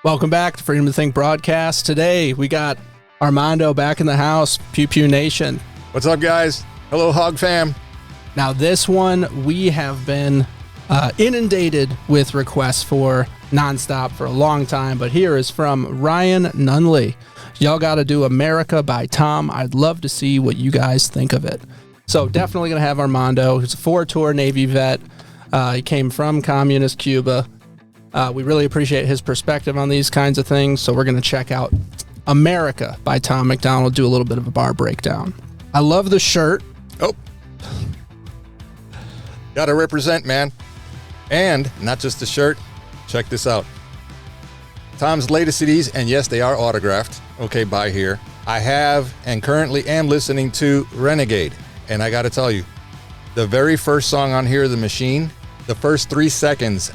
Welcome back to Freedom to Think broadcast. Today we got Armando back in the house, Pew Pew Nation. What's up, guys? Hello, Hog fam. Now this one we have been inundated with requests for nonstop for a long time, but here is from Ryan Nunley. Y'all got to do America by Tom. I'd love to see what you guys think of it. So definitely going to have Armando. He's a 4-tour Navy vet. He came from communist Cuba. We really appreciate his perspective on these kinds of things, so we're going to check out America by Tom MacDonald, do a little bit of a bar breakdown. I love the shirt. Oh. Gotta represent, man. And not just the shirt. Check this out. Tom's latest CDs, and yes, they are autographed. Okay, by here. I have and currently am listening to Renegade. And I gotta tell you, the very first song on here, The Machine, the first 3 seconds,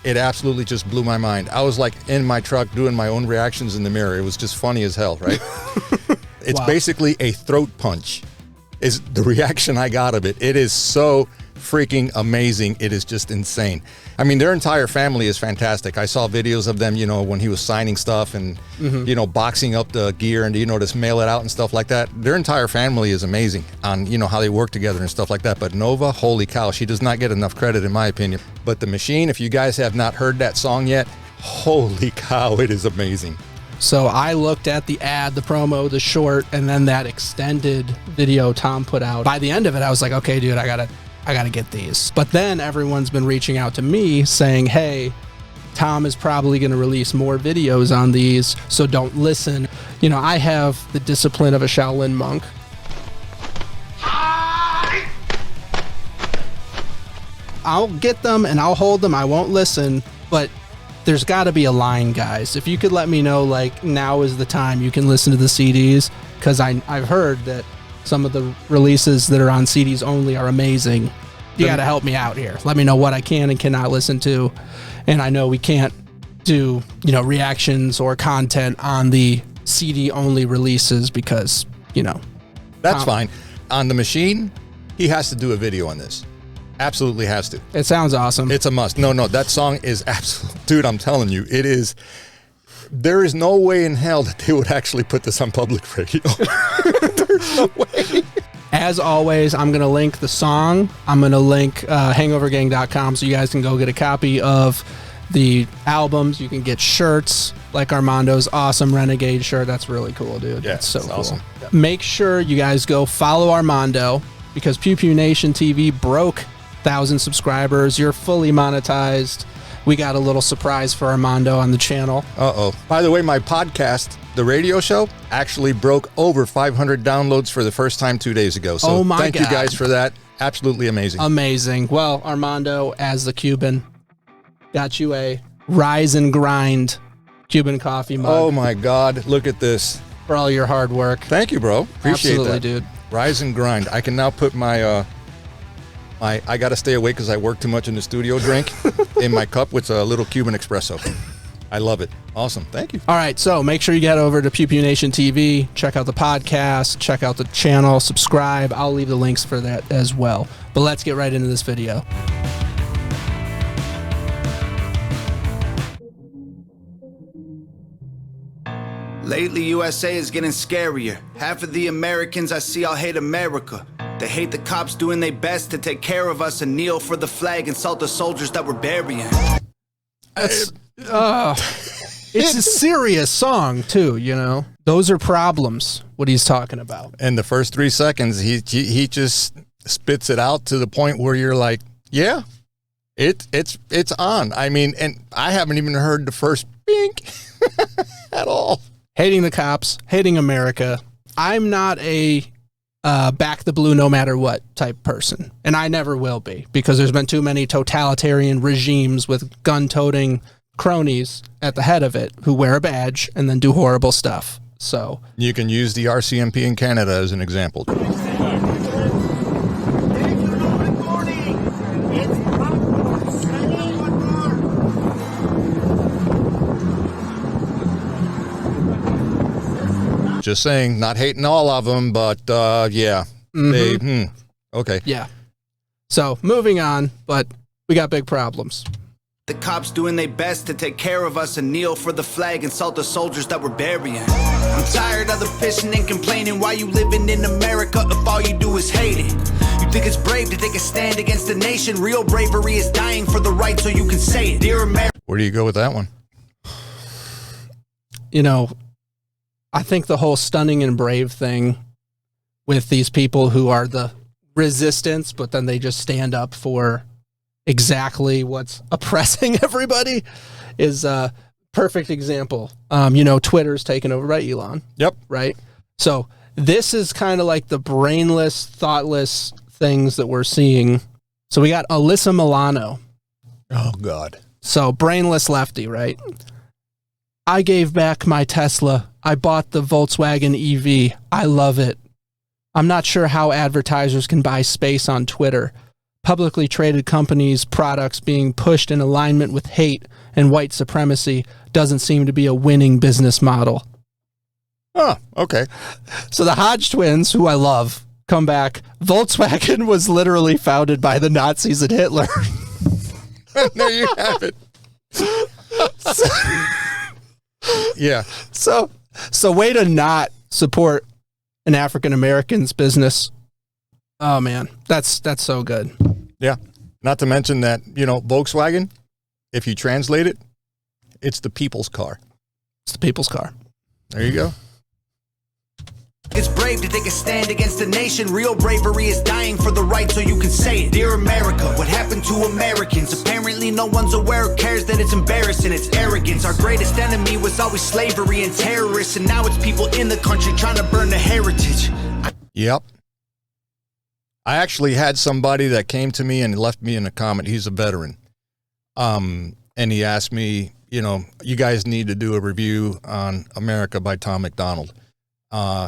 it absolutely just blew my mind. I was like in my truck doing my own reactions in the mirror. It was just funny as hell, right? It's basically a throat punch is the reaction I got of it. It is so freaking amazing. It is just insane. I mean, their entire family is fantastic. I saw videos of them, when he was signing stuff and, boxing up the gear and, just mail it out and stuff like that. Their entire family is amazing on, how they work together and stuff like that. But Nova, holy cow, she does not get enough credit in my opinion. But The Machine, if you guys have not heard that song yet, holy cow, it is amazing. So I looked at the ad, the promo, the short, and then that extended video Tom put out. By the end of it, I was like, okay, dude, I gotta get these. But then everyone's been reaching out to me saying, hey, Tom is probably going to release more videos on these, so don't listen. I have the discipline of a Shaolin monk. I'll get them and I'll hold them. I won't listen, but there's got to be a line, guys. If you could let me know, now is the time you can listen to the CDs, because I've heard that some of the releases that are on CDs only are amazing. You got to help me out here. Let me know what I can and cannot listen to. And I know we can't do, reactions or content on the CD only releases because, That's fine. On The Machine, he has to do a video on this. Absolutely has to. It sounds awesome. It's a must. No, that song is absolute. Dude, I'm telling you, it is. There is no way in hell that they would actually put this on public radio. There's no way. As always, I'm going to link the song. I'm going to link hangovergang.com so you guys can go get a copy of the albums. You can get shirts like Armando's awesome Renegade shirt. That's really cool, dude. Yeah, that's so cool. Awesome. Yeah. Make sure you guys go follow Armando because PewPewNation TV broke 1,000 subscribers. You're fully monetized. We got a little surprise for Armando on the channel. Uh-oh. By the way, my podcast, the radio show, actually broke over 500 downloads for the first time 2 days ago. So thank you guys for that. Absolutely amazing. Amazing. Well, Armando, as the Cuban, got you a Rise and Grind Cuban coffee mug. Oh my God. Look at this. For all your hard work. Thank you, bro. Appreciate Absolutely, that. dude. Rise and Grind. I can now put my I got to stay awake because I work too much in the studio drink in my cup with a little Cuban espresso. I love it. Awesome. Thank you. All right. So make sure you get over to PewPewNation TV, check out the podcast, check out the channel, subscribe. I'll leave the links for that as well. But let's get right into this video. Lately, USA is getting scarier. Half of the Americans I see all hate America. They hate the cops doing their best to take care of us and kneel for the flag and salt the soldiers that we're burying. It's a serious song, too, Those are problems, what he's talking about. And the first 3 seconds, he just spits it out to the point where you're like, yeah, it's on. I mean, and I haven't even heard the first bink at all. Hating the cops, hating America. I'm not a back the blue no matter what type person. And I never will be, because there's been too many totalitarian regimes with gun-toting cronies at the head of it who wear a badge and then do horrible stuff. So you can use the RCMP in Canada as an example. Just saying, not hating all of them, but yeah. Okay. Yeah. So moving on, but we got big problems. The cops doing their best to take care of us and kneel for the flag and salt the soldiers that we're burying. I'm tired of the pissing and complaining. Why you living in America if all you do is hate it? You think it's brave to take a stand against the nation? Real bravery is dying for the right so you can say it. Dear America. Where do you go with that one? You know, I think the whole stunning and brave thing with these people who are the resistance, but then they just stand up for exactly what's oppressing everybody is a perfect example. You know, Twitter's taken over by Elon. Yep. Right? So this is kind of like the brainless, thoughtless things that we're seeing. So we got Alyssa Milano. Oh, God. So brainless lefty, right? I gave back my Tesla. I bought the Volkswagen EV. I love it. I'm not sure how advertisers can buy space on Twitter. Publicly traded companies' products being pushed in alignment with hate and white supremacy doesn't seem to be a winning business model. Oh, okay. So the Hodge twins, who I love, come back. Volkswagen was literally founded by the Nazis and Hitler. There you have it. Yeah. So way to not support an African American's business. Oh man, that's so good. Yeah. Not to mention that, you know, Volkswagen, if you translate it, it's the people's car. It's the people's car. There you go. It's brave to take a stand against the nation. Real bravery is dying for the right so you can say it. Dear America, what happened to Americans? Apparently no one's aware or cares that it's embarrassing. It's arrogance. Our greatest enemy was always slavery and terrorists, and now it's people in the country trying to burn the heritage. Yep. I actually had somebody that came to me and left me in a comment. He's a veteran. And he asked me, you know, you guys need to do a review on America by Tom MacDonald.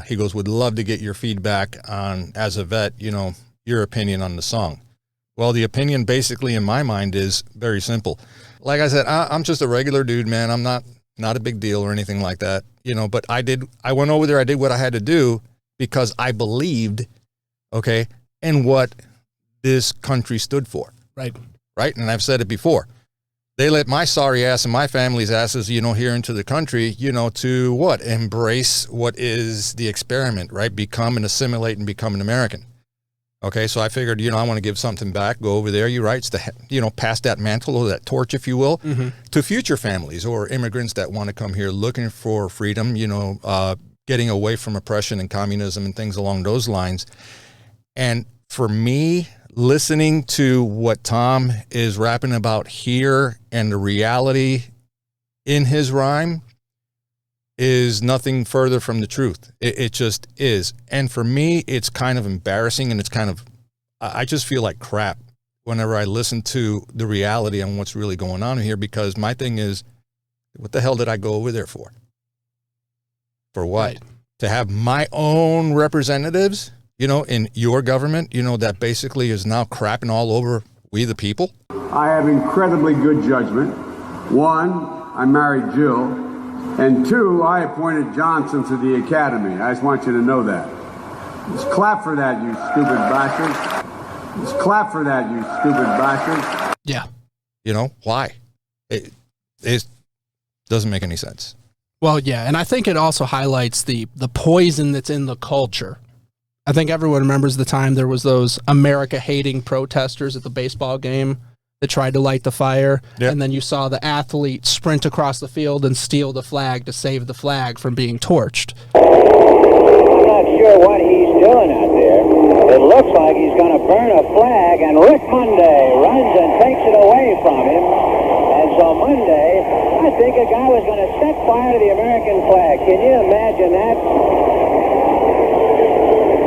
He goes, would love to get your feedback on, as a vet, you know, your opinion on the song. Well, the opinion basically in my mind is very simple. Like I said, I'm just a regular dude, man. I'm not a big deal or anything like that, you know, but I went over there. I did what I had to do because I believed, okay, in what this country stood for. Right. Right. And I've said it before. They let my sorry ass and my family's asses, you know, here into the country, you know, to what? Embrace what is the experiment, right? Become and assimilate and become an American. Okay, so I figured, you know, I want to give something back, go over there. You're right. It's to, you know, pass that mantle or that torch, if you will, to future families or immigrants that want to come here looking for freedom, you know, getting away from oppression and communism and things along those lines. And for me, listening to what Tom is rapping about here and the reality in his rhyme is nothing further from the truth. It just is. And for me, it's kind of embarrassing and it's kind of, I just feel like crap whenever I listen to the reality on what's really going on here, because my thing is, what the hell did I go over there for? For what? Right. To have my own representatives, you know, in your government, you know, that basically is now crapping all over we the people? I have incredibly good judgment. One, I married Jill. And two, I appointed Johnson to the academy. I just want you to know that. Just clap for that, you stupid bastards. Just clap for that, you stupid bastards. Yeah. You know, why? It doesn't make any sense. Well, yeah, and I think it also highlights the poison that's in the culture. I think everyone remembers the time there was those America-hating protesters at the baseball game that tried to light the fire, and then you saw the athlete sprint across the field and steal the flag to save the flag from being torched. I'm not sure what he's doing out there. It looks like he's going to burn a flag, and Rick Monday runs and takes it away from him. And so Monday, I think a guy was going to set fire to the American flag. Can you imagine that?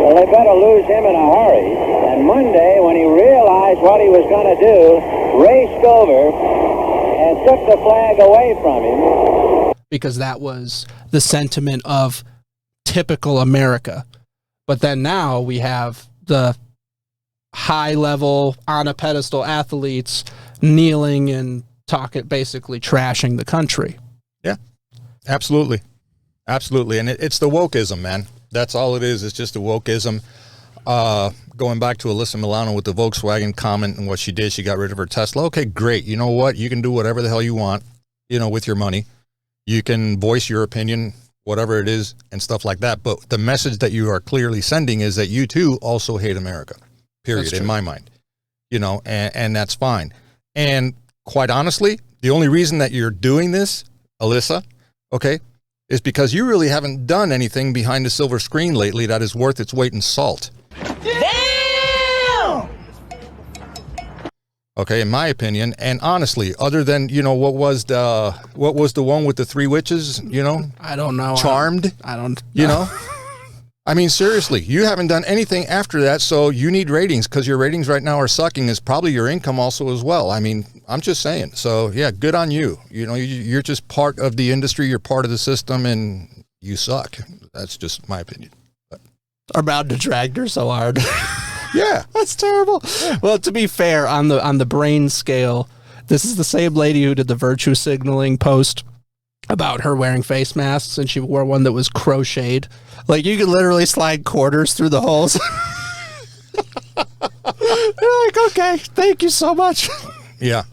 Well, they better lose him in a hurry. And Monday, when he realized what he was going to do, raced over and took the flag away from him. Because that was the sentiment of typical America. But then now we have the high-level, on a pedestal athletes kneeling and talking, basically trashing the country. Yeah, absolutely. Absolutely. And it's the wokeism, man. That's all it is. It's just a wokeism. going back to Alyssa Milano with the Volkswagen comment and what she did, she got rid of her Tesla. Okay, great. You know what? You can do whatever the hell you want, with your money. You can voice your opinion, whatever it is, and stuff like that. But the message that you are clearly sending is that you too also hate America, period, in my mind, and that's fine. And quite honestly, the only reason that you're doing this, Alyssa, okay, is because you really haven't done anything behind the silver screen lately that is worth its weight in salt. Damn! Okay, in my opinion, and honestly, other than what was the one with the three witches? I don't know. Charmed. I don't. I mean, seriously, you haven't done anything after that, so you need ratings because your ratings right now are sucking. Is probably your income also as well. I mean, I'm just saying. So yeah, good on you. You're just part of the industry. You're part of the system, and you suck. That's just my opinion. But. Armando dragged her so hard. Yeah, that's terrible. Well, to be fair, on the brain scale, this is the same lady who did the virtue signaling post about her wearing face masks, and she wore one that was crocheted. Like, you could literally slide quarters through the holes. You're like, okay, thank you so much. Yeah.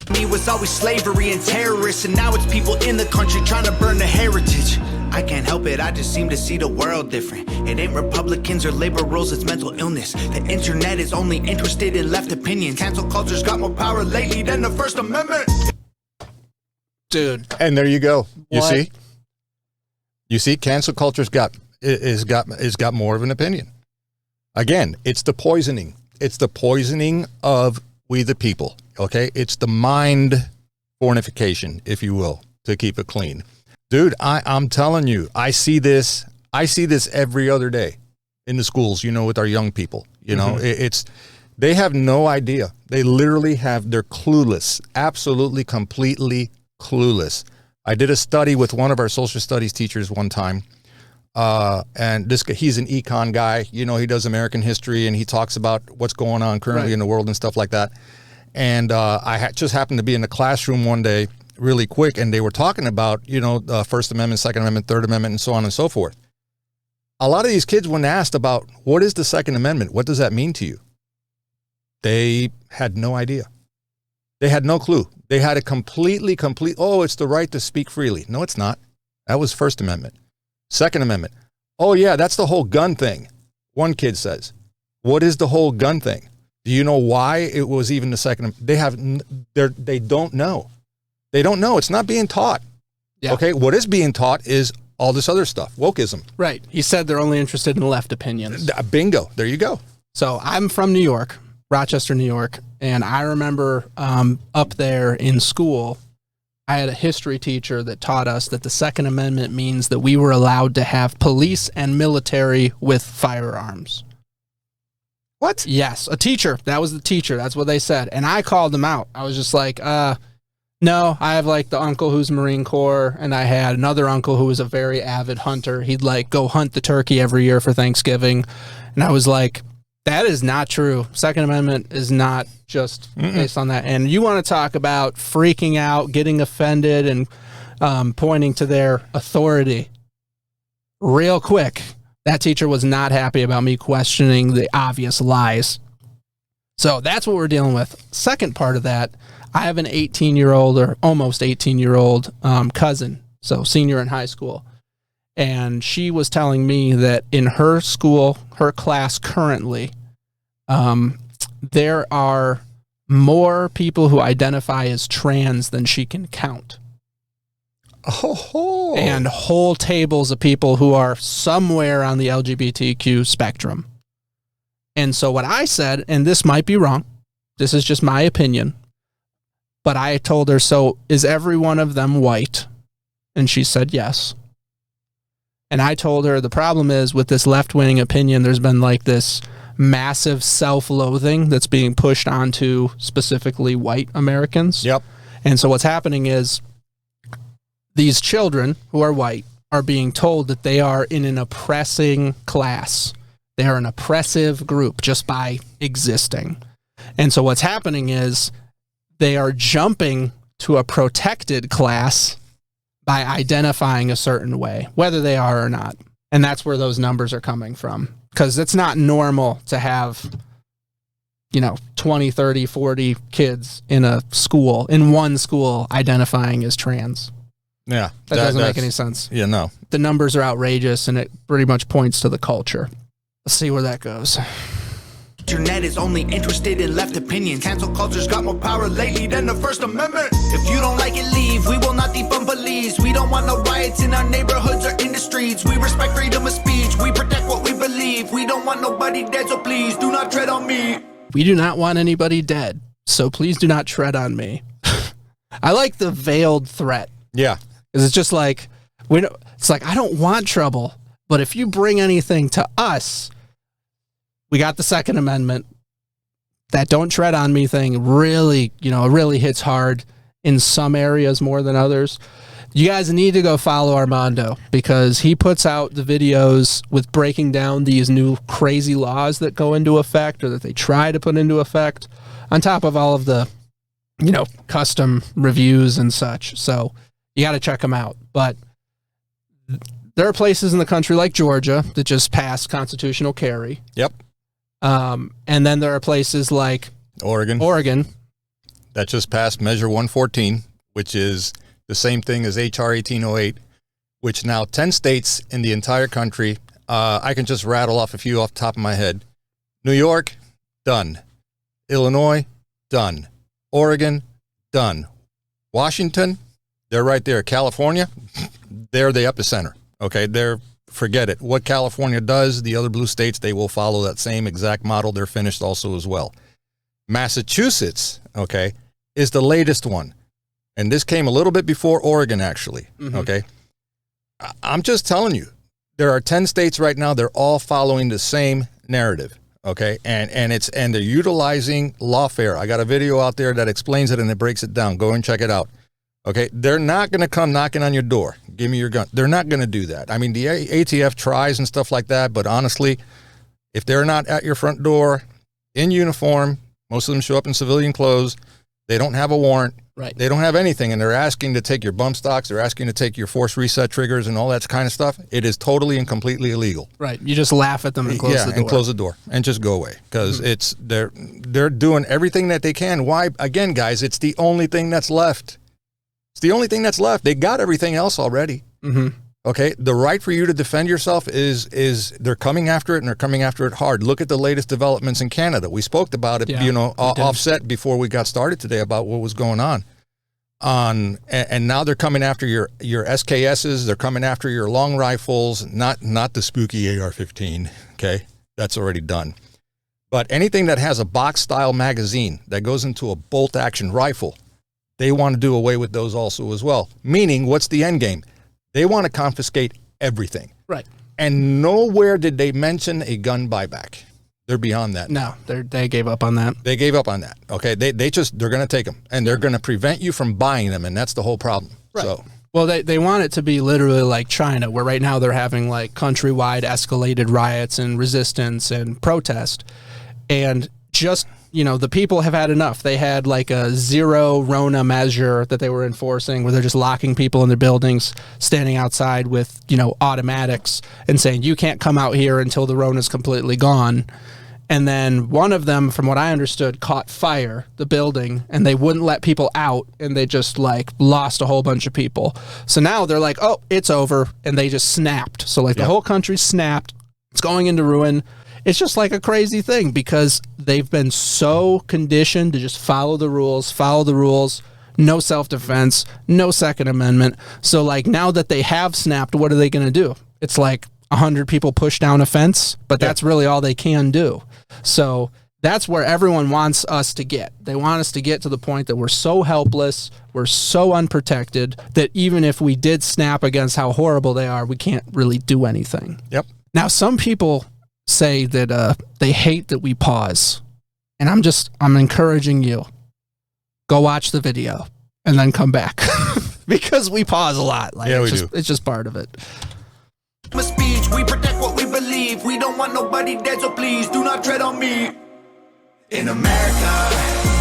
It was always slavery and terrorists, and now it's people in the country trying to burn the heritage. I can't help it, I just seem to see the world different. It ain't Republicans or liberals, it's mental illness. The internet is only interested in left opinions. Cancel culture's got more power lately than the First Amendment. Dude. And there you go. What? You see, cancel culture's got more of an opinion. Again, it's the poisoning. It's the poisoning of we the people. Okay, it's the mind fornification, if you will, to keep it clean. Dude, I'm telling you, I see this every other day in the schools, with our young people. They have no idea. They literally they're clueless, absolutely, completely clueless. I did a study with one of our social studies teachers one time, and this guy, he's an econ guy. He does American history, and he talks about what's going on currently in the world and stuff like that. And I just happened to be in the classroom one day really quick, and they were talking about, First Amendment, Second Amendment, Third Amendment, and so on and so forth. A lot of these kids, when asked about what is the Second Amendment, what does that mean to you? They had no idea. They had no clue. They had a complete, it's the right to speak freely. No, it's not. That was First Amendment. Second Amendment. Oh, yeah, that's the whole gun thing. One kid says, what is the whole gun thing? Do you know why it was even the Second? They don't know. They don't know. It's not being taught. Yeah. Okay, what is being taught is all this other stuff, wokeism. Right. He said they're only interested in left opinions. Bingo. There you go. So I'm from New York, Rochester, New York, and I remember up there in school, I had a history teacher that taught us that the Second Amendment means that we were allowed to have police and military with firearms. What? Yes, a teacher. That was the teacher. That's what they said. And I called them out. I was just like, no, I have like the uncle who's Marine Corps, and I had another uncle who was a very avid hunter. He'd like go hunt the turkey every year for Thanksgiving. And I was like, that is not true. Second Amendment is not just based on that. And you want to talk about freaking out, getting offended, and pointing to their authority. Real quick, that teacher was not happy about me questioning the obvious lies. So that's what we're dealing with. Second part of that, I have an 18-year-old or almost 18-year-old cousin, so senior in high school. And she was telling me that in her school, her class currently, there are more people who identify as trans than she can count. Oh. And whole tables of people who are somewhere on the LGBTQ spectrum. And so what I said, and this might be wrong, this is just my opinion, but I told her, so is every one of them white? And she said yes. And I told her the problem is with this left-wing opinion, there's been like this massive self-loathing that's being pushed onto specifically white Americans. Yep. And so what's happening is these children who are white are being told that they are in an oppressing class. They are an oppressive group just by existing. And so what's happening is they are jumping to a protected class by identifying a certain way, whether they are or not. And that's where those numbers are coming from. because it's not normal to have, 20, 30, 40 kids in one school identifying as trans. Yeah. That doesn't make any sense. Yeah, no. The numbers are outrageous, and it pretty much points to the culture. Let's see where that goes. Internet is only interested in left opinions. Cancel culture's got more power lately than the First Amendment. If you don't like it, leave. We will not defund police. We don't want no riots in our neighborhoods or in the streets. We respect freedom of speech. We protect what we believe. We don't want nobody dead, so please do not tread on me. We do not want anybody dead, so please do not tread on me. I like the veiled threat. Yeah. Because it's just like, it's like, I don't want trouble, but if you bring anything to us, we got the Second Amendment. That don't tread on me thing really, it really hits hard in some areas more than others. You guys need to go follow Armando, because he puts out the videos with breaking down these new crazy laws that go into effect, or that they try to put into effect, on top of all of the, custom reviews and such. So you got to check them out. But there are places in the country like Georgia that just passed constitutional carry. Yep. And then there are places like Oregon that just passed Measure 114, which is the same thing as HR 1808, which now 10 states in the entire country. I can just rattle off a few off the top of my head. New York, done. Illinois, done. Oregon, done. Washington, they're right there. California, they're the epicenter. Okay, forget it. What California does, the other blue states, they will follow that same exact model. They're finished also as well. Massachusetts, okay, is the latest one. And this came a little bit before Oregon, actually. Mm-hmm. Okay. I'm just telling you, there are 10 states right now. They're all following the same narrative. Okay. And they're utilizing Lawfare. I got a video out there that explains it and it breaks it down. Go and check it out. Okay. They're not going to come knocking on your door. Give me your gun. They're not going to do that. I mean, the ATF tries and stuff like that, but honestly, if they're not at your front door in uniform, most of them show up in civilian clothes. They don't have a warrant. Right. They don't have anything, and they're asking to take your bump stocks. They're asking to take your force reset triggers and all that kind of stuff. It is totally and completely illegal. Right. You just laugh at them and close the door. And close the door and just go away, because they're doing everything that they can. Why? Again, guys, it's the only thing that's left. It's the only thing that's left. They got everything else already. Mm-hmm. Okay, the right for you to defend yourself is they're coming after it, and they're coming after it hard. Look at the latest developments in Canada. We spoke about it, offset before we got started today about what was going on. And now they're coming after your SKSs. They're coming after your long rifles, not the spooky AR-15. Okay, that's already done. But anything that has a box-style magazine that goes into a bolt-action rifle, they want to do away with those also as well. Meaning, what's the end game? They want to confiscate everything. Right. And nowhere did they mention a gun buyback. They're beyond that. No, they gave up on that. They gave up on that. Okay. They're going to take them, and they're going to prevent you from buying them. And that's the whole problem. Right. So, well, they want it to be literally like China, where right now they're having like countrywide escalated riots and resistance and protest. And just, the people have had enough. They had like a zero Rona measure that they were enforcing, where they're just locking people in their buildings, standing outside with, automatics, and saying, you can't come out here until the Rona's completely gone. And then one of them, from what I understood, caught fire, the building, and they wouldn't let people out, and they just like lost a whole bunch of people. So now they're like, oh, it's over. And they just snapped. So like the whole country snapped. It's going into ruin. It's just like a crazy thing, because they've been so conditioned to just follow the rules, no self-defense, no Second Amendment. So like now that they have snapped, what are they going to do? It's like 100 people push down a fence, but that's really all they can do. So that's where everyone wants us to get. They want us to get to the point that we're so helpless, we're so unprotected, that even if we did snap against how horrible they are, we can't really do anything. Yep. Now, some people say that they hate that we pause, and I'm encouraging you, go watch the video and then come back because we pause a lot. Like, it's just part of it. Speech, we protect what we believe. We don't want nobody dead, so please do not tread on me. In America,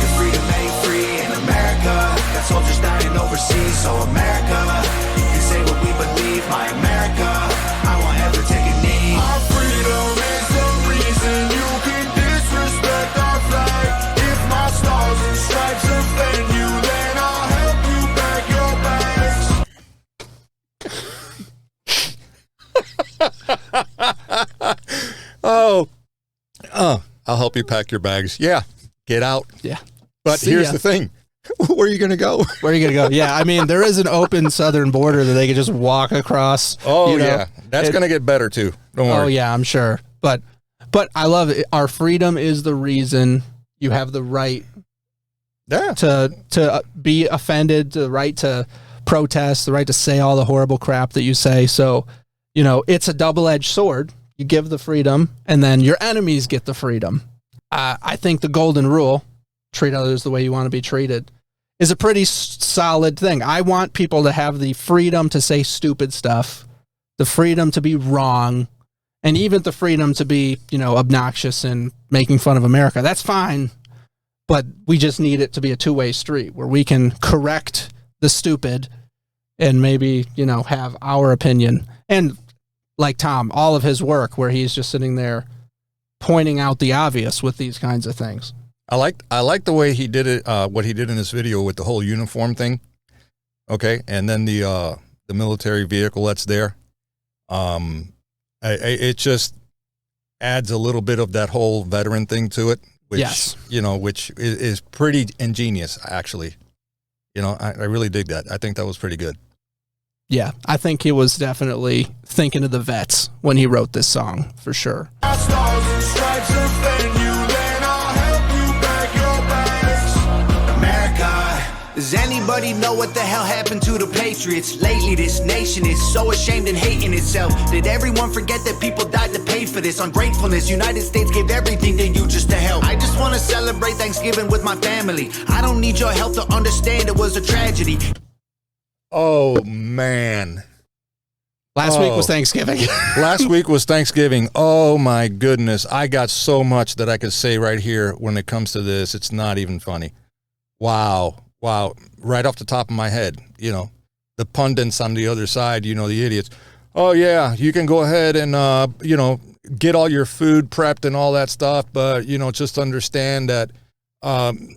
the freedom ain't free. In America, got soldiers dying overseas. So America, you can say what we believe. My America, I won't ever take a knee. Our freedom is I'll help you pack your bags. Yeah, get out. Yeah. But See here's ya. the thing. Where are you going to go? Where are you going to go? Yeah, I mean, there is an open southern border that they could just walk across. Oh, you know? yeah. That's going to get better, too. Don't worry. Oh, yeah, I'm sure. But I love it. Our freedom is the reason you have the right to be offended, the right to protest, the right to say all the horrible crap that you say. So, you know, it's a double-edged sword. You give the freedom, and then your enemies get the freedom. I think the golden rule, treat others the way you want to be treated, is a pretty solid thing. I want people to have the freedom to say stupid stuff, the freedom to be wrong, and even the freedom to be, you know, obnoxious and making fun of America. That's fine, but we just need it to be a two-way street where we can correct the stupid and maybe, you know, have our opinion. And like Tom, all of his work where he's just sitting there pointing out the obvious with these kinds of things. I like the way he did it, what he did in this video with the whole uniform thing. Okay. And then the military vehicle that's there. It just adds a little bit of that whole veteran thing to it, which, yes, you know, which is pretty ingenious, actually. You know, I really dig that. I think that was pretty good. Yeah, I think he was definitely thinking of the vets when he wrote this song, for sure. Does anybody know what the hell happened to the Patriots? Lately this nation is so ashamed and hating itself. Did everyone forget that people died to pay for this? Ungratefulness, United States gave everything to you just to help. I just want to celebrate Thanksgiving with my family. I don't need your help to understand it was a tragedy. Oh, man. Last week was Thanksgiving. Last week was Thanksgiving. Oh, my goodness. I got so much that I could say right here when it comes to this. It's not even funny. Wow. Wow. Right off the top of my head, you know, the pundits on the other side, you know, the idiots. Oh, yeah, you can go ahead and, you know, get all your food prepped and all that stuff. But, you know, just understand that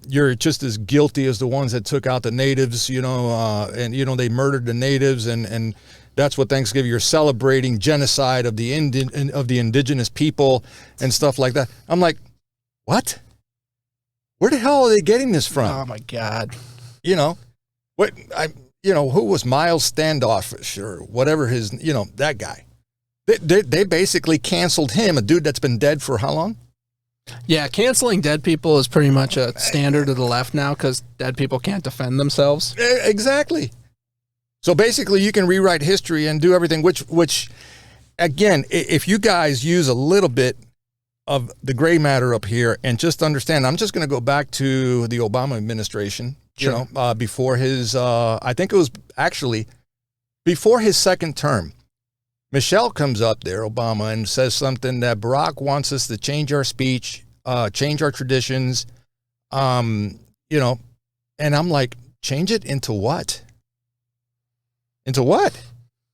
you're just as guilty as the ones that took out the natives, you know, and, you know, they murdered the natives. And that's what Thanksgiving, you're celebrating genocide of the indigenous people and stuff like that. I'm like, what? Where the hell are they getting this from? Oh, my God. You know, who was Miles Standoffish or whatever his, you know, that guy. They basically canceled him, a dude that's been dead for how long? Yeah, canceling dead people is pretty much a standard of the left now because dead people can't defend themselves. Exactly. So basically you can rewrite history and do everything, which again, if you guys use a little bit of the gray matter up here and just understand, I'm just going to go back to the Obama administration, Sure. you know, before his, I think it was actually before his second term. Michelle comes up there, Obama, and says something that Barack wants us to change our speech, change our traditions, you know, and I'm like, change it into what? Into what?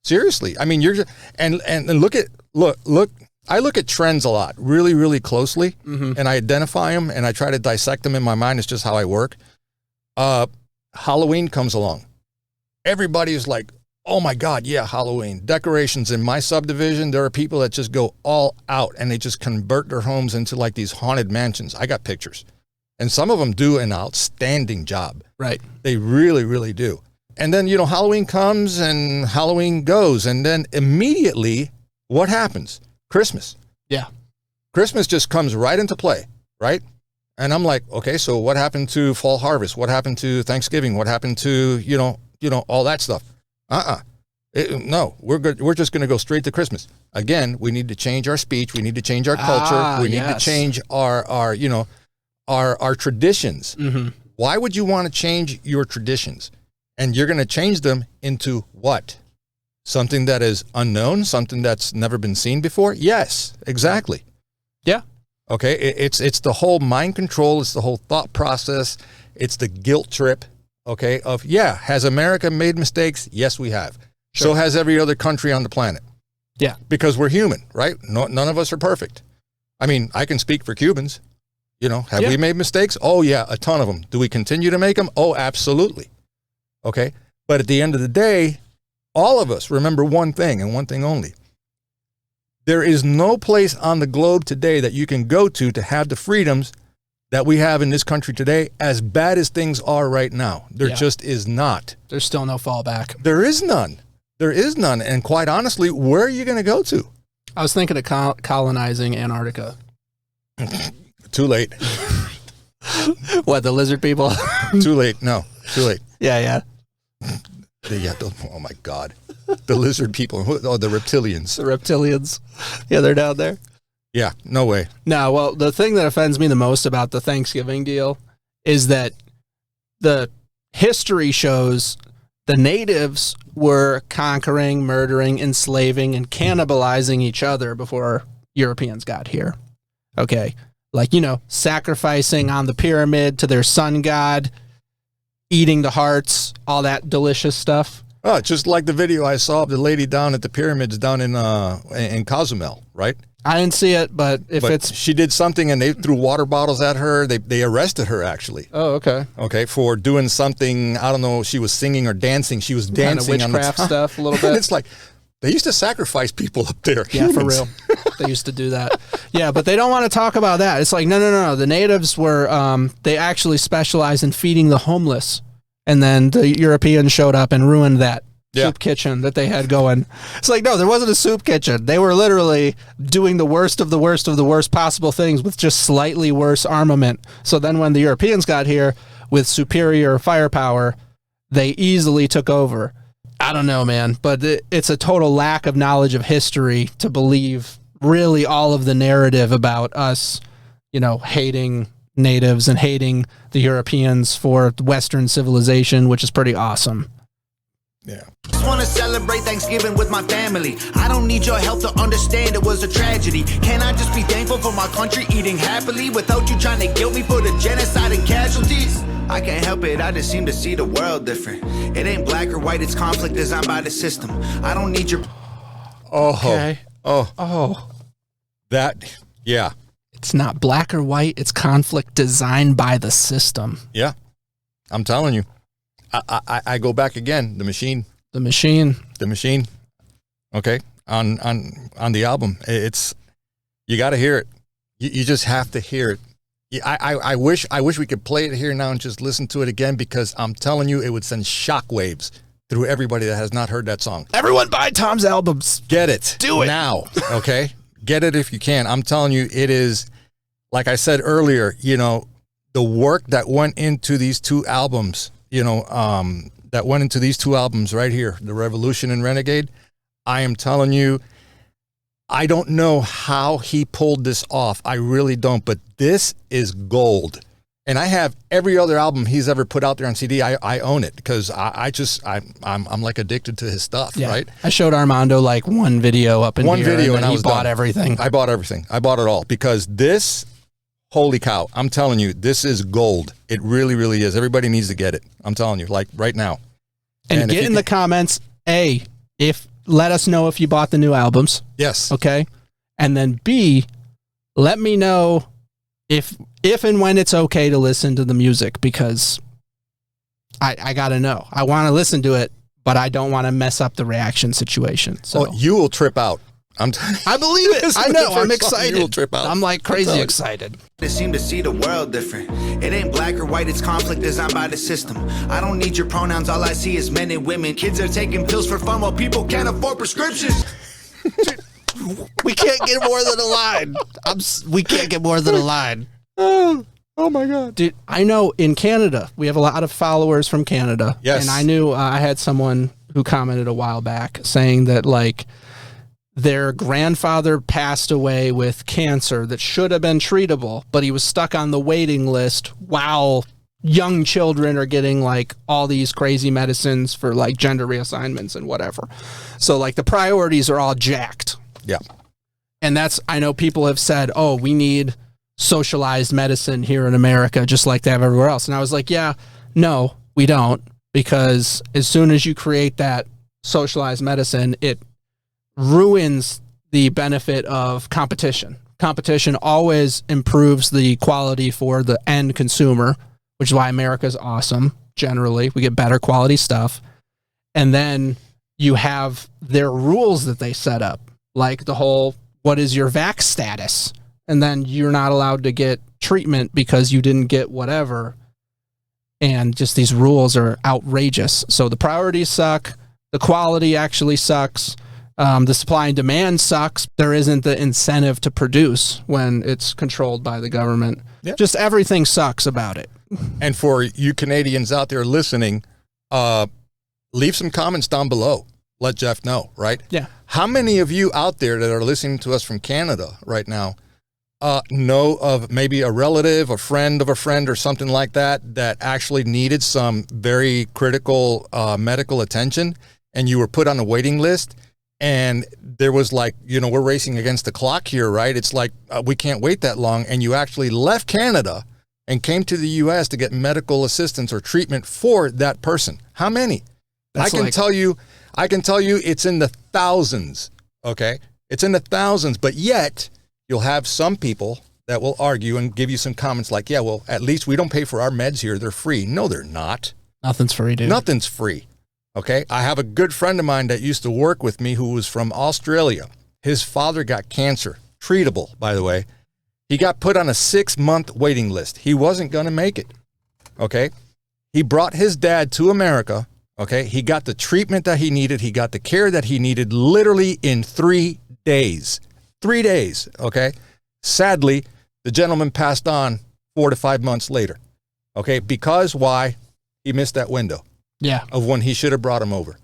Seriously. I mean, you're just, and look, I look at trends a lot, really, really closely, and I identify them and I try to dissect them in my mind. It's just how I work. Halloween comes along. Everybody is like, oh my God, yeah, Halloween. Decorations in my subdivision, there are people that just go all out and they just convert their homes into like these haunted mansions. I got pictures. And some of them do an outstanding job. Right. They really, really do. And then, you know, Halloween comes and Halloween goes. And then immediately, what happens? Christmas. Yeah. Christmas just comes right into play, right? And I'm like, okay, so what happened to fall harvest? What happened to Thanksgiving? What happened to, you know, all that stuff? No, we're good. We're just going to go straight to Christmas. Again, we need to change our speech. We need to change our culture. We need to change our, you know, our traditions. Mm-hmm. Why would you want to change your traditions? And you're going to change them into what? Something that is unknown, something that's never been seen before? Yes, exactly. Yeah. Okay, it's the whole mind control, it's the whole thought process, it's the guilt trip, okay, of, yeah, has America made mistakes? Yes, we have. Sure. So has every other country on the planet. Yeah. Because we're human, right? None of us are perfect. I mean, I can speak for Cubans. You know, have we made mistakes? Oh, yeah, a ton of them. Do we continue to make them? Oh, absolutely. Okay, but at the end of the day, all of us remember one thing and one thing only. There is no place on the globe today that you can go to have the freedoms that we have in this country today, as bad as things are right now. There just is not. There's still no fallback. There is none. There is none. And quite honestly, where are you going to go to? I was thinking of colonizing Antarctica. Too late. What, the lizard people? Too late. No, too late. Yeah. Oh, my God. The lizard people. Oh, the reptilians. The reptilians. Yeah, they're down there. Yeah, no way. No, well, the thing that offends me the most about the Thanksgiving deal is that the history shows the natives were conquering, murdering, enslaving, and cannibalizing each other before Europeans got here. Okay. Like, sacrificing on the pyramid to their sun god, eating the hearts, all that delicious stuff. Oh, just like the video I saw of the lady down at the pyramids down in Cozumel, right? I didn't see it, but she did something and they threw water bottles at her. They arrested her, actually. Oh, okay. Okay, for doing something. I don't know. She was singing or dancing. She was dancing kind of witchcraft stuff a little bit. It's like they used to sacrifice people up there. Yeah, for real. They used to do that. Yeah, but they don't want to talk about that. It's like no. The natives were they actually specialized in feeding the homeless, and then the Europeans showed up and ruined that. Soup kitchen that they had going. It's like, no, there wasn't a soup kitchen. They were literally doing the worst of the worst of the worst possible things with just slightly worse armament. So then when the Europeans got here with superior firepower, they easily took over. I don't know, man, but it's a total lack of knowledge of history to believe really all of the narrative about us, hating natives and hating the Europeans for Western civilization, which is pretty awesome. Yeah. Just want to celebrate Thanksgiving with my family. I don't need your help to understand it was a tragedy. Can I just be thankful for my country eating happily without you trying to guilt me for the genocide and casualties? I can't help it, I just seem to see the world different. It ain't black or white, it's conflict designed by the system. I don't need your... Okay. Yeah. It's not black or white, it's conflict designed by the system. Yeah. I'm telling you. I go back again. The machine. Okay. On the album, you got to hear it. You just have to hear it. I wish we could play it here now and just listen to it again, because I'm telling you, it would send shockwaves through everybody that has not heard that song. Everyone buy Tom's albums. Get it. Do it now. Okay. Get it if you can. I'm telling you, it is, like I said earlier, the work that went into these two albums. That went into these two albums right here, The Revolution and Renegade. I am telling you, I don't know how he pulled this off. I really don't, but this is gold. And I have every other album he's ever put out there on CD. I own it because I'm like addicted to his stuff, right? I showed Armando like one video up in one here, video, and I was bought done. everything. I bought everything. I bought it all because this. Holy cow. I'm telling you, this is gold. It really, really is. Everybody needs to get it. I'm telling you, like right now. And get in the comments, let us know if you bought the new albums. Yes. Okay. And then B, let me know if and when it's okay to listen to the music, because I got to know. I want to listen to it, but I don't want to mess up the reaction situation. So you will trip out. I believe it. I know. I'm excited. You will trip out. I'm like crazy excited. They seem to see the world different. It ain't black or white, it's conflict designed by the system. I don't need your pronouns, all I see is men and women. Kids are taking pills for fun while people can't afford prescriptions. We can't get more than a line. We can't get more than a line. Oh my God. Dude, I know in Canada, we have a lot of followers from Canada. Yes. And I knew I had someone who commented a while back saying that like their grandfather passed away with cancer that should have been treatable, but he was stuck on the waiting list while young children are getting like all these crazy medicines for like gender reassignments and whatever. So like the priorities are all jacked. Yeah. And I know people have said, oh, we need socialized medicine here in America, just like they have everywhere else. And I was like, yeah, no, we don't, because as soon as you create that socialized medicine, it ruins the benefit of competition. Competition always improves the quality for the end consumer, which is why America's awesome. Generally, we get better quality stuff. And then you have their rules that they set up, like the whole what is your vax status? And then you're not allowed to get treatment because you didn't get whatever. And just these rules are outrageous. So the priorities suck. The quality actually sucks. The supply and demand sucks. There isn't the incentive to produce when it's controlled by the government. Yeah. Just everything sucks about it. And for you Canadians out there listening, leave some comments down below. Let Jeff know, right? Yeah. How many of you out there that are listening to us from Canada right now know of maybe a relative, a friend of a friend or something like that that actually needed some very critical medical attention, and you were put on a waiting list, and there was like, you know, we're racing against the clock here, right? It's like we can't wait that long, and you actually left Canada and came to the U.S. to get medical assistance or treatment for that person. How many? I can tell you it's in the thousands, okay? It's in the thousands, but yet you'll have some people that will argue and give you some comments like, yeah, well, at least we don't pay for our meds here. They're free. No, they're not. Nothing's free, dude. Nothing's free, okay? I have a good friend of mine that used to work with me who was from Australia. His father got cancer, treatable, by the way. He got put on a 6-month waiting list. He wasn't going to make it, okay? He brought his dad to America, okay? He got the treatment that he needed. He got the care that he needed literally in 3 days. 3 days, okay? Sadly, the gentleman passed on 4 to 5 months later, okay? Because why? He missed that window. Yeah. Of when he should have brought him over,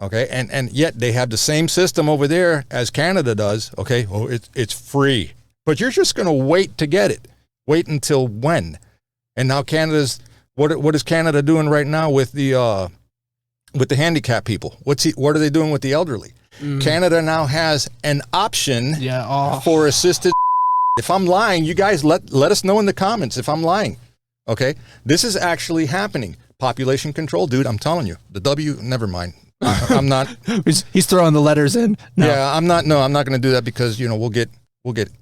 okay? And yet they have the same system over there as Canada does, okay? Oh, it's free. But you're just going to wait to get it. Wait until when? And now Canada's, what is Canada doing right now with the handicapped people? What are they doing with the elderly? Canada now has an option for assisted. If I'm lying, you guys let us know in the comments if I'm lying. Okay? This is actually happening. Population control, dude, I'm telling you. The W, never mind. I'm not. He's throwing the letters in. No. Yeah, I'm not going to do that because, you know, we'll get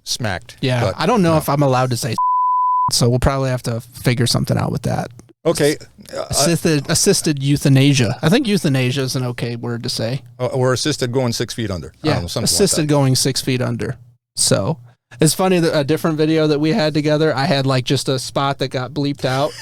smacked. Yeah, but, I don't know if I'm allowed to say so we'll probably have to figure something out with that. Okay. Assisted euthanasia. I think euthanasia is an okay word to say. Or assisted going 6 feet under. Yeah, assisted like going 6 feet under. So it's funny that a different video that we had together, I had like just a spot that got bleeped out,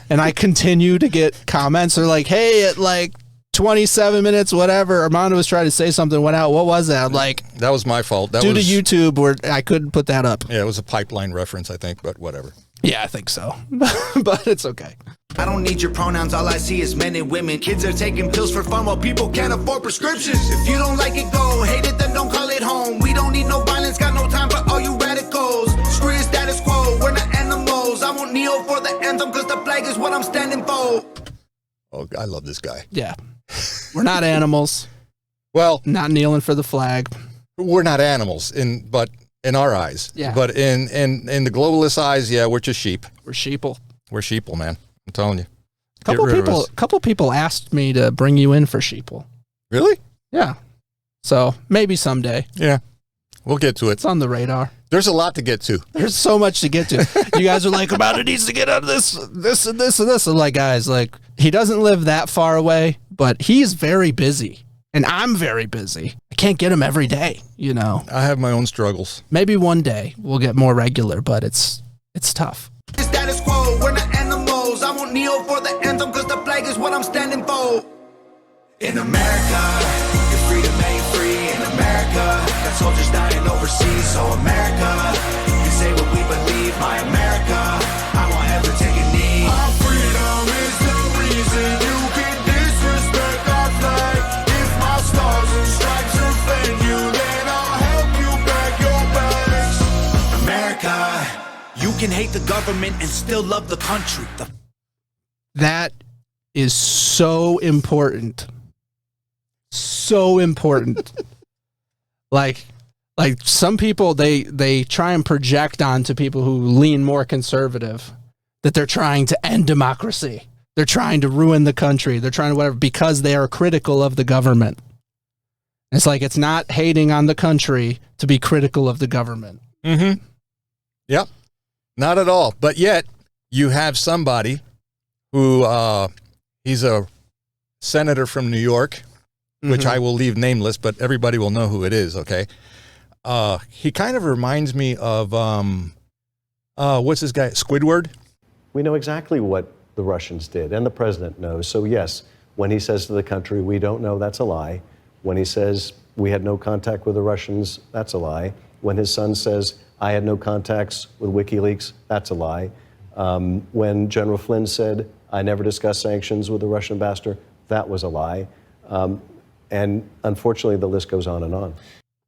and I continue to get comments. They're like, "Hey, at like 27 minutes, whatever, Armando was trying to say something, went out. What was that?" I'm like, that was my fault. Due to YouTube, where I couldn't put that up. Yeah, it was a pipeline reference, I think, but whatever. Yeah, I think so. But it's okay. I don't need your pronouns, all I see is men and women. Kids are taking pills for fun while people can't afford prescriptions. If you don't like it, go. Hate it, then don't call it home. We don't need no violence, got no time for all you radicals. Screw your status quo, we're not animals. I won't kneel for the anthem, cause the flag is what I'm standing for. Oh, I love this guy. Yeah. We're not animals. Well, not kneeling for the flag. We're not animals, but in our eyes. Yeah. But in the globalist eyes, yeah, we're just sheep. We're sheeple. We're sheeple, man. I'm telling you. Couple people asked me to bring you in for sheeple. Really? Yeah. So maybe someday. Yeah. We'll get to it. It's on the radar. There's a lot to get to. There's so much to get to. You guys are like, Armando needs to get on this and this and this. I'm like, guys, like, he doesn't live that far away, but he's very busy. And I'm very busy. I can't get him every day, you know. I have my own struggles. Maybe one day we'll get more regular, but it's tough. Status quo, we're not animals. I won't kneel for the anthem, cause the flag is what I'm standing for. In America, your freedom ain't free. In America, got soldiers dying overseas. So America, you say what we believe. My America, I won't ever take a knee. Our freedom is the reason you can disrespect our flag. If my stars and stripes offend you, then I'll help you pack your bags. America, you can hate the government and still love the country. That is so important. So important. like some people, they try and project onto people who lean more conservative that they're trying to end democracy. They're trying to ruin the country. They're trying to whatever because they are critical of the government. It's like, it's not hating on the country to be critical of the government. Mm-hmm. Yep. Not at all. But yet you have somebody who he's a senator from New York, which I will leave nameless, but everybody will know who it is, okay? he kind of reminds me of, what's this guy, Squidward? We know exactly what the Russians did, and the president knows. So yes, when he says to the country, we don't know, that's a lie. When he says we had no contact with the Russians, that's a lie. When his son says, I had no contacts with WikiLeaks, that's a lie. When General Flynn said, I never discussed sanctions with the Russian ambassador, that was a lie. And unfortunately, the list goes on and on.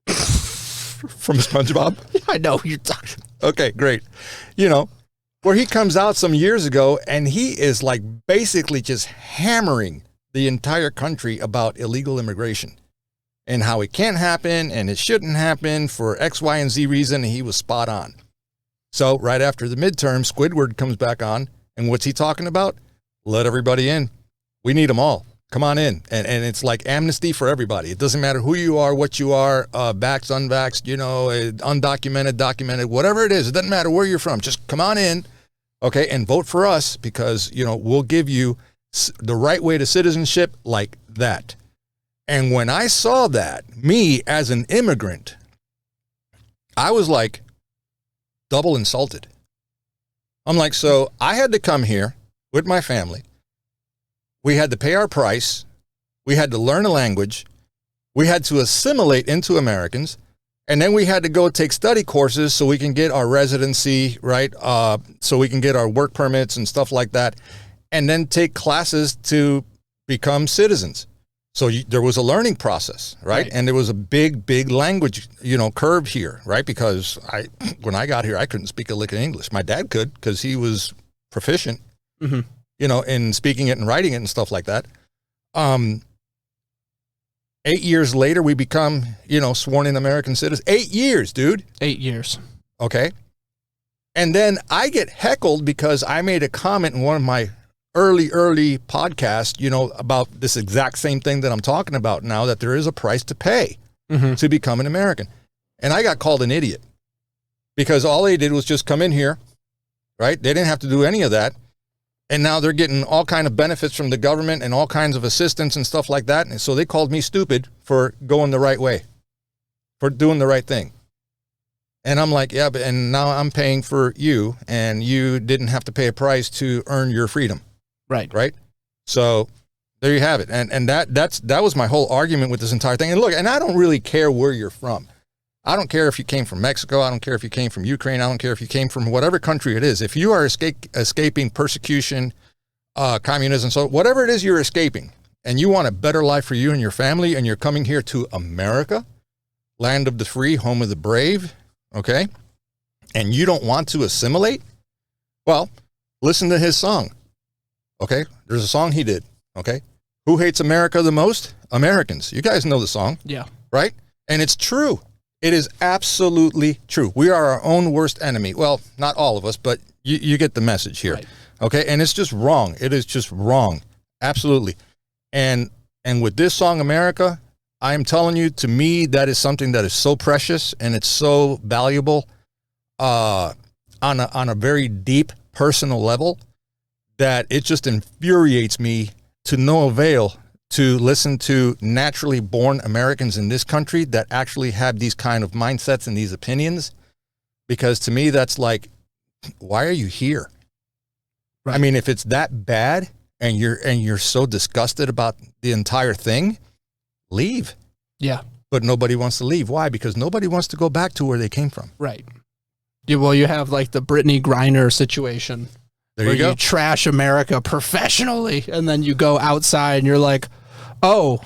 From SpongeBob? I know you're talking. Okay, great. You know, where he comes out some years ago and he is like basically just hammering the entire country about illegal immigration and how it can't happen and it shouldn't happen for X, Y, and Z reason. And he was spot on. So right after the midterm, Squidward comes back on. And what's he talking about? Let everybody in. We need them all. Come on in. And it's like amnesty for everybody. It doesn't matter who you are, what you are, vaxxed, unvaxxed, you know, undocumented, documented, whatever it is. It doesn't matter where you're from. Just come on in, okay, and vote for us because, you know, we'll give you the right way to citizenship like that. And when I saw that, me as an immigrant, I was like double insulted. I'm like, so I had to come here with my family. We had to pay our price. We had to learn a language. We had to assimilate into Americans. And then we had to go take study courses so we can get our residency, right? So we can get our work permits and stuff like that. And then take classes to become citizens. So there was a learning process, right? And there was a big language, you know, curve here, right? Because when I got here, I couldn't speak a lick of English. My dad could because he was proficient. Mm-hmm. You know, in speaking it and writing it and stuff like that. 8 years later, we become, you know, sworn in American citizens. 8 years, dude. 8 years. Okay. And then I get heckled because I made a comment in one of my early podcasts, you know, about this exact same thing that I'm talking about now, that there is a price to pay to become an American. And I got called an idiot because all they did was just come in here, right? They didn't have to do any of that. And now they're getting all kind of benefits from the government and all kinds of assistance and stuff like that. And so they called me stupid for going the right way, for doing the right thing. And I'm like, yeah, but and now I'm paying for you and you didn't have to pay a price to earn your freedom. Right. Right. So there you have it. And that was my whole argument with this entire thing. And look, and I don't really care where you're from. I don't care if you came from Mexico. I don't care if you came from Ukraine. I don't care if you came from whatever country it is. If you are escaping persecution, communism, so whatever it is you're escaping, and you want a better life for you and your family, and you're coming here to America, land of the free, home of the brave, okay, and you don't want to assimilate, well, listen to his song, okay? There's a song he did, okay? Who hates America the most? Americans. You guys know the song. Yeah. Right? And it's true. It is absolutely true. We are our own worst enemy. Well, not all of us, but you get the message here. Right. Okay. And it's just wrong. It is just wrong. Absolutely. And with this song, America, I'm telling you, to me, that is something that is so precious and it's so valuable on a very deep personal level that it just infuriates me to no avail to listen to naturally born Americans in this country that actually have these kind of mindsets and these opinions, because to me, that's like, why are you here? Right. I mean, if it's that bad and you're so disgusted about the entire thing, leave. Yeah. But nobody wants to leave. Why? Because nobody wants to go back to where they came from. Right. Yeah, well, you have like the Brittany Griner situation. There where you go. You trash America professionally, and then you go outside and you're like, oh,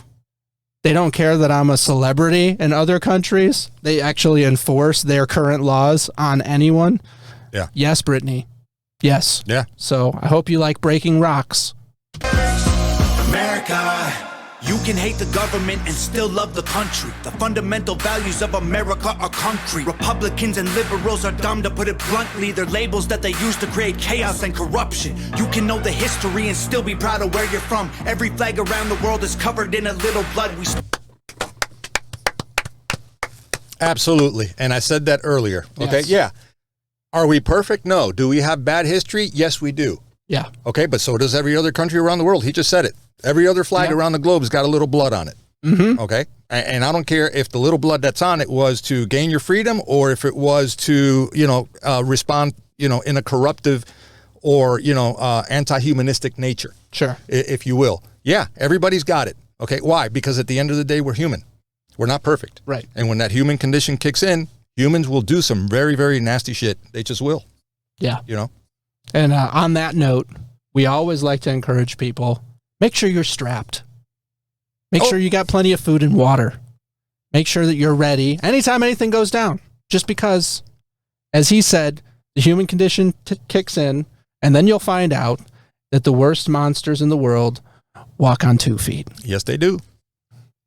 they don't care that I'm a celebrity in other countries. They actually enforce their current laws on anyone. Yeah. Yes, Brittany. Yes. Yeah. So I hope you like breaking rocks. America. You can hate the government and still love the country. The fundamental values of America are concrete. Republicans and liberals are dumb, to put it bluntly. They're labels that they use to create chaos and corruption. You can know the history and still be proud of where you're from. Every flag around the world is covered in a little blood. Absolutely. And I said that earlier. Okay. Yes. Yeah. Are we perfect? No. Do we have bad history? Yes, we do. Yeah. Okay. But so does every other country around the world. He just said it. Every other flag around the globe has got a little blood on it. Mm-hmm. Okay. And I don't care if the little blood that's on it was to gain your freedom or if it was to, respond, in a corruptive or, anti-humanistic nature. Sure. If you will. Yeah, everybody's got it. Okay, why? Because at the end of the day, we're human. We're not perfect. Right. And when that human condition kicks in, humans will do some very, very nasty shit. They just will. Yeah. And on that note, we always like to encourage people, make sure you're strapped. Make sure you got plenty of food and water. Make sure that you're ready anytime anything goes down. Just because, as he said, the human condition kicks in, and then you'll find out that the worst monsters in the world walk on 2 feet. Yes, they do.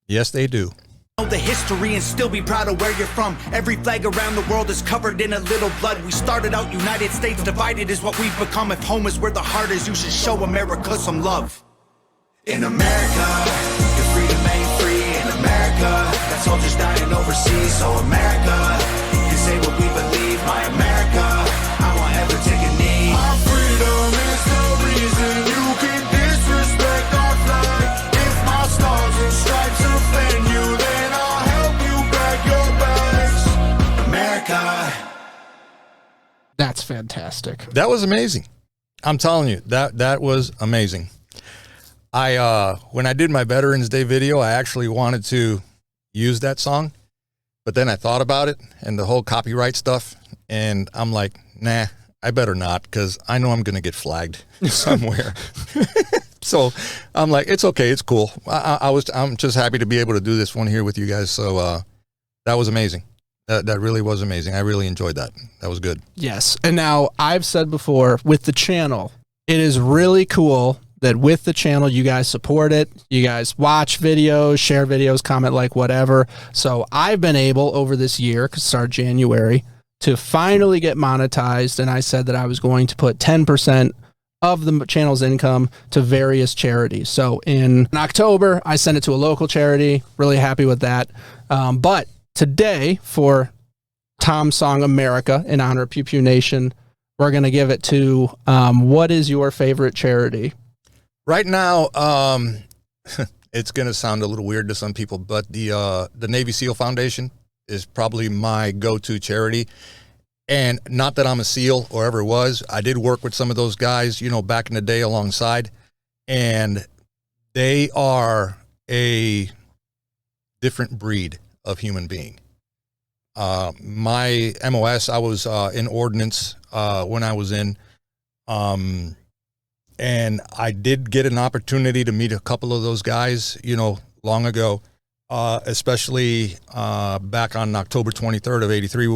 Yes, they do. Know the history and still be proud of where you're from. Every flag around the world is covered in a little blood. We started out United States, divided is what we've become. If home is where the heart is, you should show America some love. In America, your freedom ain't free. In America, got soldiers dying overseas. So America, you can say what we believe. My America, I won't ever take a knee. Our freedom is the reason you can disrespect our flag. If my stars and stripes offend you, then I'll help you pack your bags. America. That's fantastic. That was amazing. I'm telling you, that was amazing. When I did my Veterans Day video, I actually wanted to use that song, but then I thought about it and the whole copyright stuff, and I'm like, nah, I better not, because I know I'm going to get flagged somewhere. So I'm like, it's okay, it's cool. I'm just happy to be able to do this one here with you guys. So that was amazing. That really was amazing. I really enjoyed that. That was good. Yes. And now I've said before, with the channel, it is really cool that with the channel, you guys support it. You guys watch videos, share videos, comment, like, whatever. So I've been able over this year, because it started January, to finally get monetized. And I said that I was going to put 10% of the channel's income to various charities. So in October, I sent it to a local charity. Really happy with that. But today, for Tom's song America, in honor of Pew Pew Nation, we're going to give it to, what is your favorite charity? Right now, it's going to sound a little weird to some people, but the Navy SEAL Foundation is probably my go-to charity. And not that I'm a SEAL or ever was. I did work with some of those guys, back in the day alongside. And they are a different breed of human being. My MOS, I was in ordnance when I was in. And I did get an opportunity to meet a couple of those guys, long ago, especially back on October 23rd of '83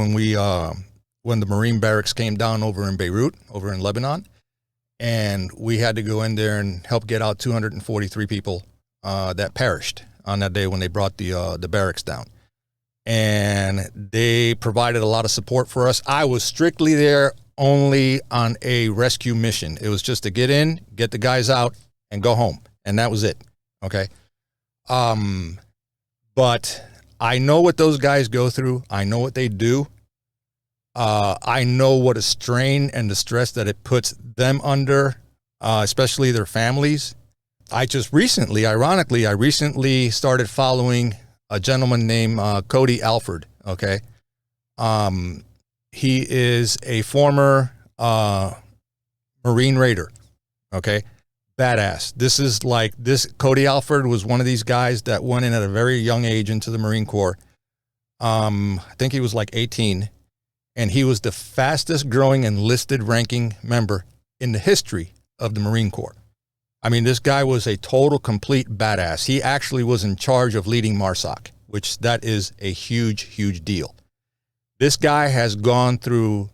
when the Marine barracks came down over in Beirut, over in Lebanon. And we had to go in there and help get out 243 people that perished on that day when they brought the barracks down. And they provided a lot of support for us. I was strictly there only on a rescue mission. It was just to get in, get the guys out, and go home. And that was it. Okay. But I know what those guys go through. I know what they do. I know what a strain and the stress that it puts them under, especially their families. I recently started following a gentleman named Cody Alford. Okay. He is a former Marine Raider, okay? Badass. Cody Alford was one of these guys that went in at a very young age into the Marine Corps. I think he was like 18, and he was the fastest growing enlisted ranking member in the history of the Marine Corps. I mean, this guy was a total, complete badass. He actually was in charge of leading MARSOC, which that is a huge, huge deal. This guy has gone through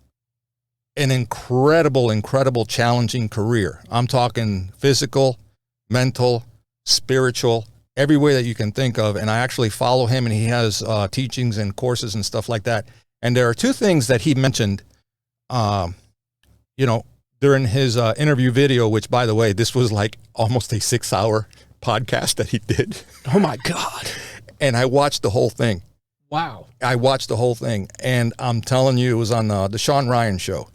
an incredible, challenging career. I'm talking physical, mental, spiritual, every way that you can think of. And I actually follow him, and he has teachings and courses and stuff like that. And there are two things that he mentioned, during his interview video, which, by the way, this was like almost a 6-hour podcast that he did. Oh, my God. And I watched the whole thing. Wow. I watched the whole thing, and I'm telling you, it was on the Sean Ryan show.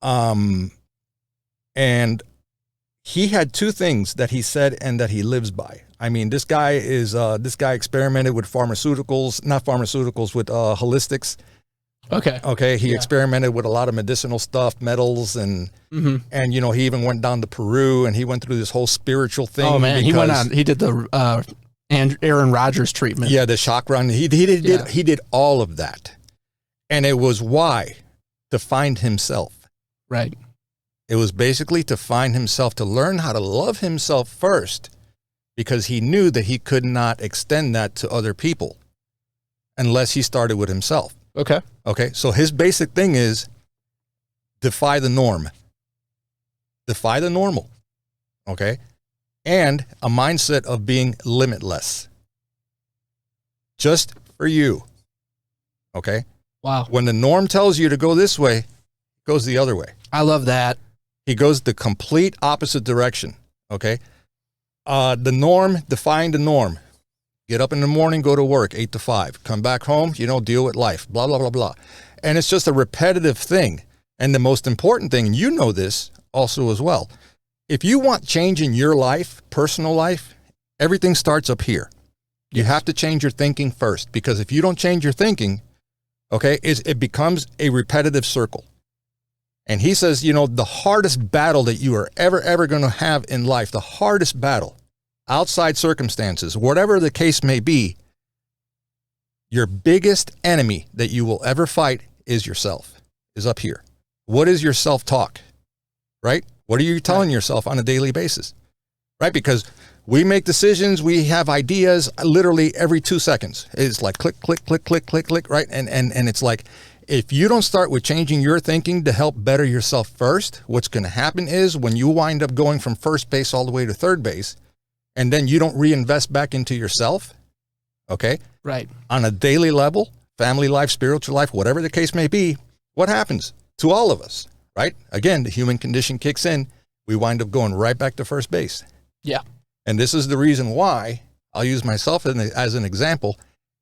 And he had two things that he said and that he lives by. I mean, this guy experimented with not pharmaceuticals, with holistics. Okay. He experimented with a lot of medicinal stuff, metals, and you know, he even went down to Peru and he went through this whole spiritual thing. Oh man, he went on. He did the Aaron Rodgers treatment. Yeah, the chakra. He did all of that, and it was why? To find himself. Right. It was basically to find himself, to learn how to love himself first, because he knew that he could not extend that to other people unless he started with himself. Okay. Okay. So his basic thing is defy the norm. Defy the normal. Okay. And a mindset of being limitless. Just for you. Okay. Wow. When the norm tells you to go this way, it goes the other way. I love that. He goes the complete opposite direction. Okay. The norm, defying the norm. Get up in the morning, go to work, 8 to 5. Come back home, you know, deal with life, blah, blah, blah, blah. And it's just a repetitive thing. And the most important thing, and you know this also as well, if you want change in your life, personal life, everything starts up here. You have to change your thinking first, because if you don't change your thinking, okay, it becomes a repetitive circle. And he says, you know, the hardest battle that you are ever going to have in life, the hardest battle, outside circumstances, whatever the case may be, your biggest enemy that you will ever fight is yourself, is up here. What is your self-talk, right? What are you telling yourself on a daily basis, right? Because we make decisions, we have ideas literally every 2 seconds. It's like click, click, click, click, click, click, right? And it's like, if you don't start with changing your thinking to help better yourself first, what's going to happen is when you wind up going from first base all the way to third base, and then you don't reinvest back into yourself, okay? Right. On a daily level, family life, spiritual life, whatever the case may be, what happens to all of us, right? Again, the human condition kicks in. We wind up going right back to first base. Yeah. And this is the reason why, I'll use myself as an example,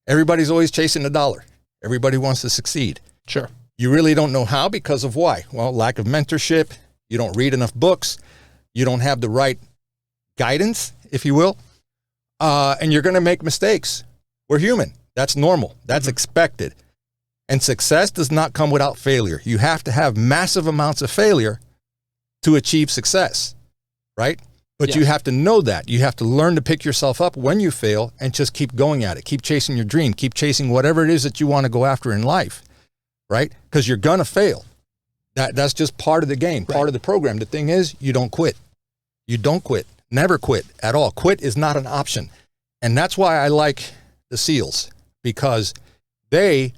everybody's always chasing the dollar. Everybody wants to succeed. Sure. You really don't know how, because of why? Well, lack of mentorship. You don't read enough books. You don't have the right guidance, if you will. And you're going to make mistakes. We're human. That's normal. That's expected. And success does not come without failure. You have to have massive amounts of failure to achieve success, right? But you have to know that. You have to learn to pick yourself up when you fail and just keep going at it. Keep chasing your dream. Keep chasing whatever it is that you want to go after in life, right? Because you're going to fail. That's just part of the game, part of the program. The thing is, you don't quit. You don't quit. Never quit at all. Quit is not an option. And that's why I like the SEALs, because they,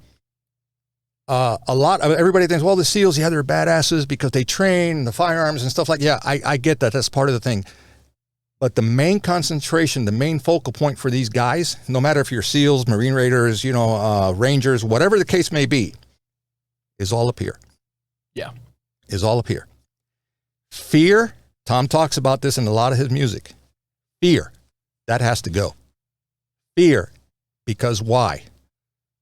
a lot of everybody thinks, well, the SEALs, yeah, they're badasses because they train the firearms and stuff like that. Yeah, I get that. That's part of the thing. But the main concentration, the main focal point for these guys, no matter if you're SEALs, Marine Raiders, you know, Rangers, whatever the case may be, is all up here. Yeah. Is all up here. Fear, Tom talks about this in a lot of his music. Fear, that has to go. Fear, because why?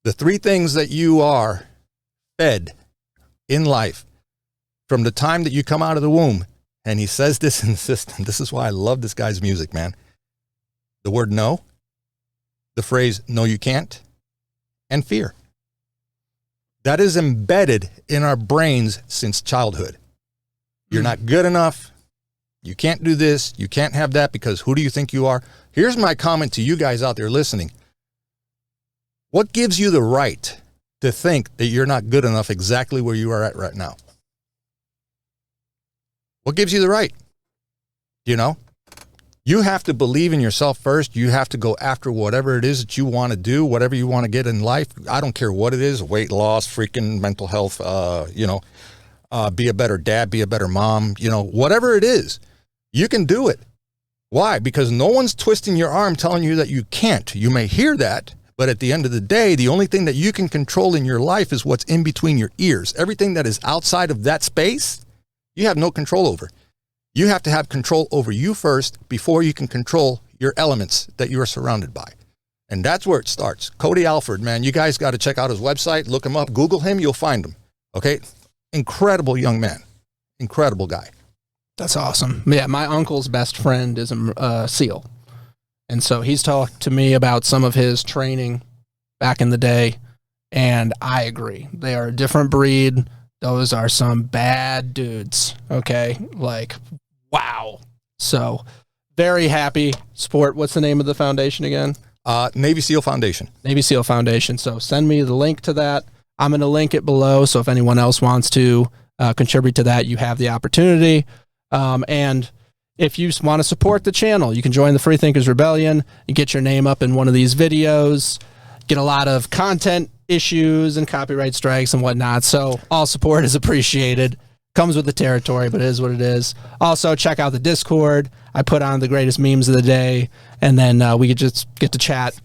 The three things that you are fed in life from the time that you come out of the womb, and he says this in the system. This is why I love this guy's music, man. The word no, the phrase no you can't, and fear. That is embedded in our brains since childhood. You're not good enough. You can't do this. You can't have that, because who do you think you are? Here's my comment to you guys out there listening. What gives you the right to think that you're not good enough exactly where you are at right now? What gives you the right? You know, you have to believe in yourself first. You have to go after whatever it is that you want to do, whatever you want to get in life. I don't care what it is, weight loss, freaking mental health, be a better dad, be a better mom, you know, whatever it is, you can do it. Why? Because no one's twisting your arm telling you that you can't. You may hear that, but at the end of the day, the only thing that you can control in your life is what's in between your ears. Everything that is outside of that space, you have no control over. You have to have control over you first before you can control your elements that you are surrounded by. And that's where it starts. Cody Alford, man, you guys got to check out his website, look him up, Google him, you'll find him. Okay? Incredible young man. Incredible guy. That's awesome. Yeah, my uncle's best friend is a SEAL. And so he's talked to me about some of his training back in the day, and I agree. They are a different breed. Those are some bad dudes, okay? Like, wow. So, very happy. Support, what's the name of the foundation again? Navy SEAL Foundation. Navy SEAL Foundation. So, send me the link to that. I'm going to link it below, so if anyone else wants to contribute to that, you have the opportunity. And if you want to support the channel, you can join the Freethinkers Rebellion and get your name up in one of these videos, get a lot of content issues and copyright strikes and whatnot. So all support is appreciated. Comes with the territory, but it is what it is. Also, check out the Discord. I put on the greatest memes of the day, and then we could just get to chat,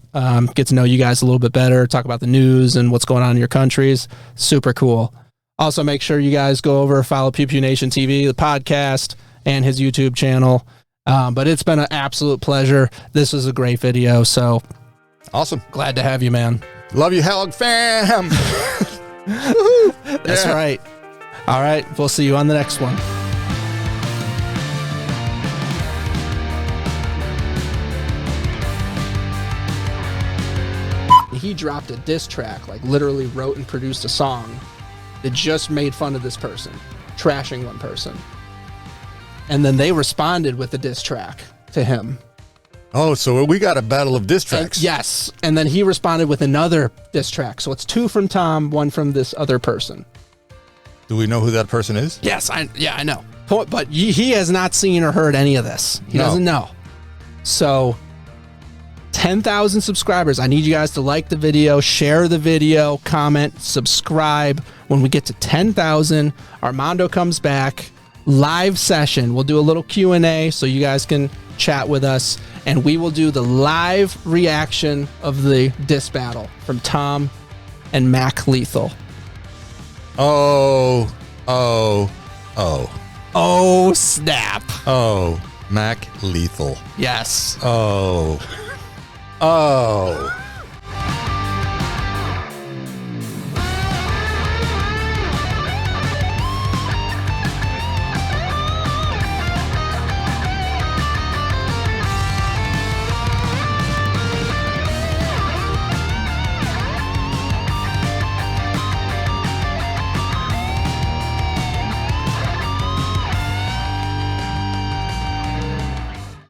get to know you guys a little bit better, talk about the news and what's going on in your countries. Super cool. Also, make sure you guys go over, follow PewPewNation TV, the podcast, and his YouTube channel. But it's been an absolute pleasure. This was a great video, so awesome. Glad to have you, man. Love you, Hog fam. That's right. All right, we'll see you on the next one. He dropped a diss track, like literally wrote and produced a song that just made fun of this person, trashing one person. And then they responded with a diss track to him. Oh, so we got a battle of diss tracks. Yes. And then he responded with another diss track. So it's 2 from Tom, 1 from this other person. Do we know who that person is? Yes, I know. But he has not seen or heard any of this. He doesn't know. So 10,000 subscribers. I need you guys to like the video, share the video, comment, subscribe. When we get to 10,000, Armando comes back. Live session. We'll do a little Q&A so you guys can chat with us, and we will do the live reaction of the diss battle from Tom and Mac Lethal. Oh Snap. Oh, Mac Lethal. Yes. Oh